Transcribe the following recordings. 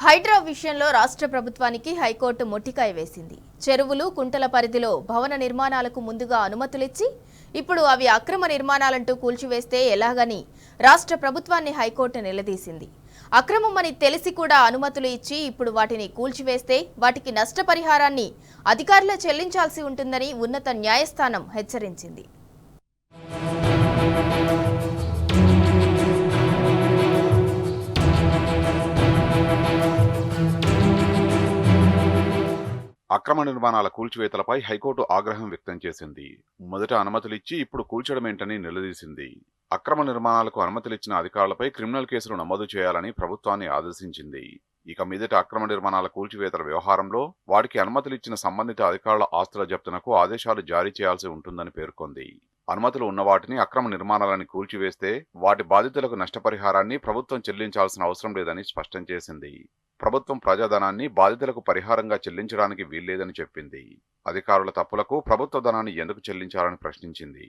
హైడ్రా విషయంలో రాష్ట్ర ప్రభుత్వానికి హైకోర్టు మొట్టికాయ వేసింది. చెరువులు, కుంటల పరిధిలో భవన నిర్మాణాలకు ముందుగా అనుమతులిచ్చి ఇప్పుడు అవి అక్రమ నిర్మాణాలంటూ కూల్చివేస్తే ఎలాగని రాష్ట్ర ప్రభుత్వాన్ని హైకోర్టు నిలదీసింది. అక్రమమని తెలిసి కూడా అనుమతులు ఇచ్చి ఇప్పుడు వాటిని కూల్చివేస్తే వాటికి నష్టపరిహారాన్ని అధికారులే చెల్లించాల్సి ఉంటుందని ఉన్నత న్యాయస్థానం హెచ్చరించింది. అక్రమ నిర్మాణాల కూల్చివేతలపై హైకోర్టు ఆగ్రహం వ్యక్తం చేసింది. మొదట అనుమతులిచ్చి ఇప్పుడు కూల్చడమేంటని నిలదీసింది. అక్రమ నిర్మాణాలకు అనుమతులిచ్చిన అధికారులపై క్రిమినల్ కేసులు నమోదు చేయాలని ప్రభుత్వాన్ని ఆదేశించింది. ఇక మీదట అక్రమ నిర్మాణాల కూల్చివేతల వ్యవహారంలో వాటికి అనుమతులిచ్చిన సంబంధిత అధికారుల ఆస్తుల జప్తునకు ఆదేశాలు జారీ చేయాల్సి ఉంటుందని పేర్కొంది. అనుమతులు ఉన్న వాటిని అక్రమ నిర్మాణాలను కూల్చివేస్తే వాటి బాధితులకు నష్టపరిహారాన్ని ప్రభుత్వం చెల్లించాల్సిన అవసరం లేదని స్పష్టం చేసింది. ప్రభుత్వం ప్రజాధనాన్ని బాధితులకు పరిహారంగా చెల్లించడానికి వీల్లేదని చెప్పింది. అధికారుల తప్పులకు ప్రభుత్వ ధనాన్ని ఎందుకు చెల్లించాలని ప్రశ్నించింది.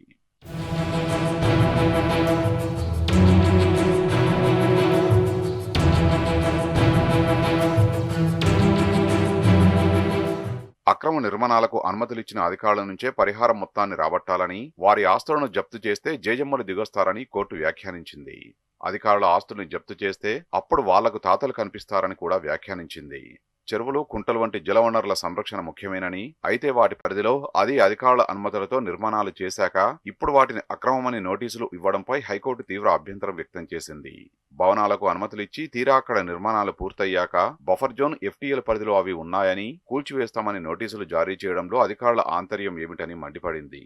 అక్రమ నిర్మాణాలకు అనుమతులిచ్చిన అధికారుల నుంచే పరిహారం మొత్తాన్ని రాబట్టాలని, వారి ఆస్తులను జప్తు చేస్తే జేజమ్మలు దిగొస్తారని కోర్టు వ్యాఖ్యానించింది. అధికారుల ఆస్తుల్ని జప్తు చేస్తే అప్పుడు వాళ్లకు తాతలు కనిపిస్తారని కూడా వ్యాఖ్యానించింది. చెరువులు, కుంటలు వంటి జలవనరుల సంరక్షణ ముఖ్యమేనని, అయితే వాటి పరిధిలో అది అధికారుల అనుమతులతో నిర్మాణాలు చేశాక ఇప్పుడు వాటిని అక్రమమని నోటీసులు ఇవ్వడంపై హైకోర్టు తీవ్ర అభ్యంతరం వ్యక్తం చేసింది. భవనాలకు అనుమతులిచ్చి తీరా అక్కడ నిర్మాణాలు పూర్తయ్యాక బఫర్ జోన్, ఎఫ్టీఎల్ పరిధిలో అవి ఉన్నాయని కూల్చివేస్తామని నోటీసులు జారీ చేయడంలో అధికారుల ఆంతర్యం ఏమిటని మండిపడింది.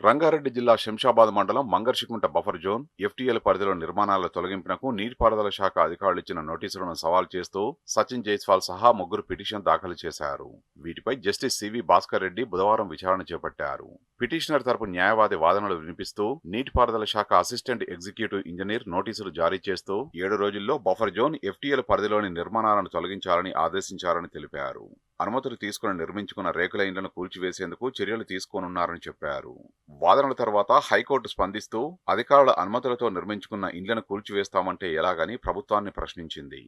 రంగారెడ్డి జిల్లా శంషాబాద్ మండలం మంగర్షికుంట బఫర్ జోన్, ఎఫ్టీఎల్ పరిధిలో నిర్మాణాల తొలగింపునకు నీటిపారుదల శాఖ అధికారులు ఇచ్చిన నోటీసులను సవాల్ చేస్తూ సచిన్ జైస్వాల్ సహా ముగ్గురు పిటిషన్ దాఖలు చేశారు. వీటిపై జస్టిస్ సివి భాస్కర్ రెడ్డి బుధవారం విచారణ చేపట్టారు. పిటిషనర్ తరపు న్యాయవాది వాదనలు వినిపిస్తూ నీటిపారుదల శాఖ అసిస్టెంట్ ఎగ్జిక్యూటివ్ ఇంజనీర్ నోటీసులు జారీ చేస్తూ 7 రోజుల్లో బఫర్ జోన్, ఎఫ్టీఎల్ పరిధిలోని నిర్మాణాలను తొలగించాలని ఆదేశించారని తెలిపారు. అనుమతులు తీసుకుని నిర్మించుకున్న రేకుల ఇండ్లను కూల్చివేసేందుకు చర్యలు తీసుకోనున్నారని చెప్పారు. వాదనల తర్వాత హైకోర్టు స్పందిస్తూ అధికారుల అనుమతులతో నిర్మించుకున్న ఇండ్లను కూల్చివేస్తామంటే ఎలాగని ప్రభుత్వాన్ని ప్రశ్నించింది.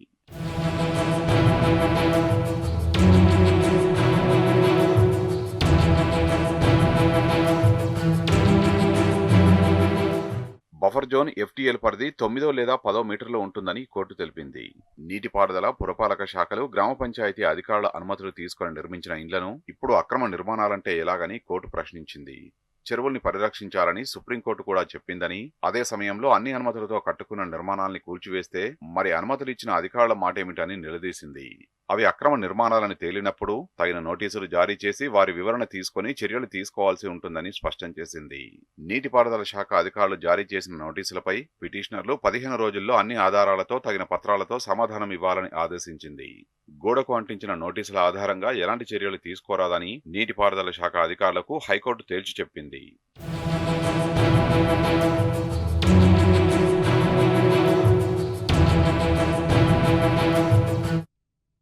బఫర్ జోన్, ఎఫ్టీఎల్ పరిధి 9 లేదా 10 మీటర్లు ఉంటుందని కోర్టు తెలిపింది. నీటిపారుదల, పురపాలక శాఖలు, గ్రామ పంచాయతీ అధికారుల అనుమతులు తీసుకుని నిర్మించిన ఇండ్లను ఇప్పుడు అక్రమ నిర్మాణాలంటే ఎలాగని కోర్టు ప్రశ్నించింది. చెరువుల్ని పరిరక్షించాలని సుప్రీంకోర్టు కూడా చెప్పిందని, అదే సమయంలో అన్ని అనుమతులతో కట్టుకున్న నిర్మాణాల్ని కూల్చివేస్తే మరి అనుమతులు ఇచ్చిన అధికారుల మాటేమిటని నిలదీసింది. అవి అక్రమ నిర్మాణాలని తేలినప్పుడు తగిన నోటీసులు జారీ చేసి వారి వివరణ తీసుకుని చర్యలు తీసుకోవాల్సి ఉంటుందని స్పష్టం చేసింది. నీటిపారుదల శాఖ అధికారులు జారీ చేసిన నోటీసులపై పిటిషనర్లు 15 రోజుల్లో అన్ని ఆధారాలతో తగిన పత్రాలతో సమాధానం ఇవ్వాలని ఆదేశించింది. గోడకు అంటించిన నోటీసుల ఆధారంగా ఎలాంటి చర్యలు తీసుకోరాదని నీటిపారుదల శాఖ అధికారులకు హైకోర్టు తేల్చి చెప్పింది.